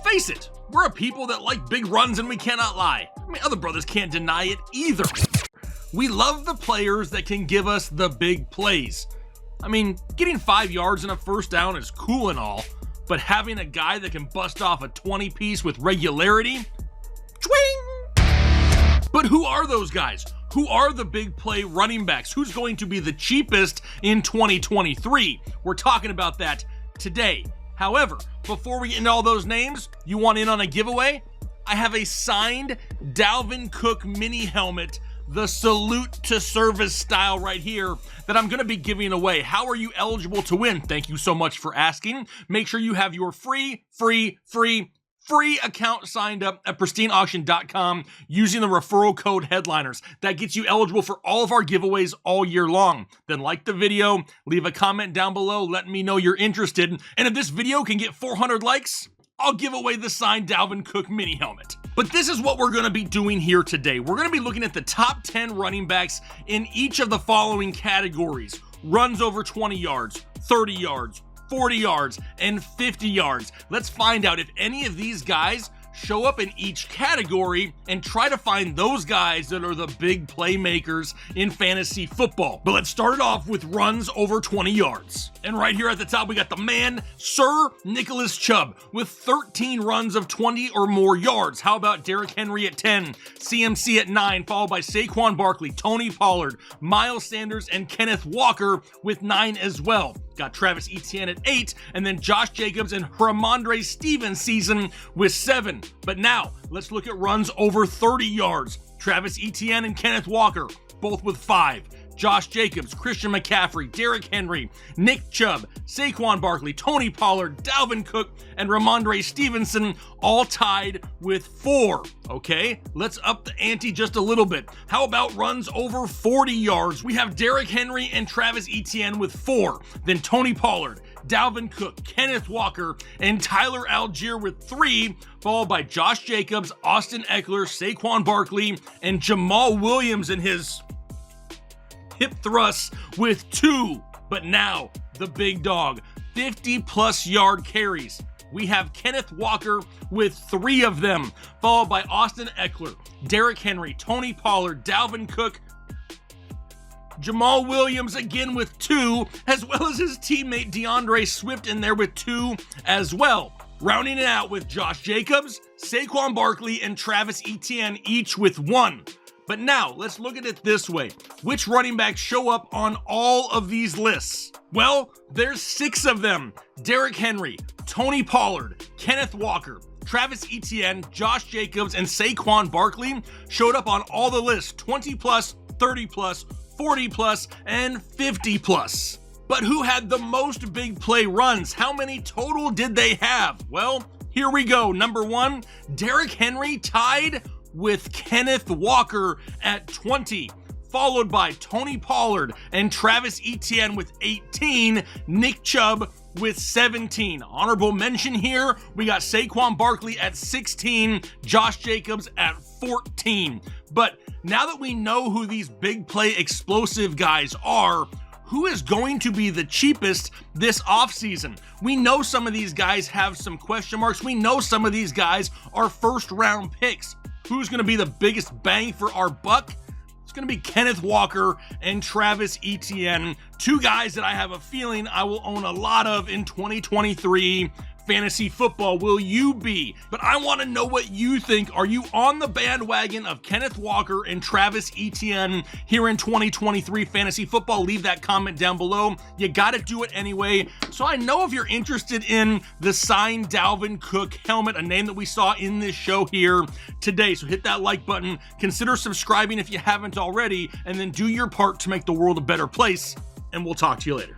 face it, we're a people that like big runs and we cannot lie. I mean, other brothers can't deny it either. We love the players that can give us the big plays. I mean, getting 5 yards and a first down is cool and all, but having a guy that can bust off a 20-piece with regularity, twing! But who are those guys? Who are the big play running backs? Who's going to be the cheapest in 2023? We're talking about that today. However, before we get into all those names, you want in on a giveaway? I have a signed Dalvin Cook mini helmet, the salute to service style right here, that I'm going to be giving away. How are you eligible to win? Thank you so much for asking. Make sure you have your free account signed up at pristineauction.com using the referral code Headliners. That gets you eligible for all of our giveaways all year long. Then like the video, leave a comment down below letting me know you're interested. And if this video can get 400 likes, I'll give away the signed Dalvin Cook mini helmet. But this is what we're going to be doing here today. We're going to be looking at the top 10 running backs in each of the following categories: runs over 20 yards, 30 yards, 40 yards, and 50 yards. Let's find out if any of these guys show up in each category and try to find those guys that are the big playmakers in fantasy football. But let's start it off with runs over 20 yards. And right here at the top, we got the man, Sir Nicholas Chubb, with 13 runs of 20 or more yards. How about Derrick Henry at 10, CMC at 9, followed by Saquon Barkley, Tony Pollard, Miles Sanders, and Kenneth Walker with 9 as well. Got Travis Etienne at 8, and then Josh Jacobs and Ramondre Stevenson with 7. But now, let's look at runs over 30 yards. Travis Etienne and Kenneth Walker, both with 5. Josh Jacobs, Christian McCaffrey, Derrick Henry, Nick Chubb, Saquon Barkley, Tony Pollard, Dalvin Cook, and Ramondre Stevenson all tied with 4. Okay, let's up the ante just a little bit. How about runs over 40 yards? We have Derrick Henry and Travis Etienne with 4. Then Tony Pollard, Dalvin Cook, Kenneth Walker, and Tyler Algier with 3, followed by Josh Jacobs, Austin Eckler, Saquon Barkley, and Jamal Williams in his hip thrusts with 2. But now, the big dog, 50-plus yard carries. We have Kenneth Walker with 3 of them, followed by Austin Eckler, Derrick Henry, Tony Pollard, Dalvin Cook, Jamal Williams again with 2, as well as his teammate DeAndre Swift in there with 2 as well. Rounding it out with Josh Jacobs, Saquon Barkley, and Travis Etienne each with 1. But now, let's look at it this way. Which running backs show up on all of these lists? Well, there's 6 of them. Derrick Henry, Tony Pollard, Kenneth Walker, Travis Etienne, Josh Jacobs, and Saquon Barkley showed up on all the lists: 20+, 30+, 40+, and 50+. But who had the most big play runs? How many total did they have? Well, here we go. Number 1, Derrick Henry tied with Kenneth Walker at 20, followed by Tony Pollard and Travis Etienne with 18, Nick Chubb with 17. Honorable mention here, we got Saquon Barkley at 16, Josh Jacobs at 14. But now that we know who these big play explosive guys are, who is going to be the cheapest this offseason? We know some of these guys have some question marks. We know some of these guys are first round picks. Who's going to be the biggest bang for our buck? It's going to be Kenneth Walker and Travis Etienne, 2 guys that I have a feeling I will own a lot of in 2023 fantasy football. Will you be? But I want to know what you think. Are you on the bandwagon of Kenneth Walker and Travis Etienne here in 2023 fantasy football? Leave that comment down below. You got to do it anyway. So I know if you're interested in the signed Dalvin Cook helmet, a name that we saw in this show here today. So hit that like button, consider subscribing if you haven't already, and then do your part to make the world a better place. And we'll talk to you later.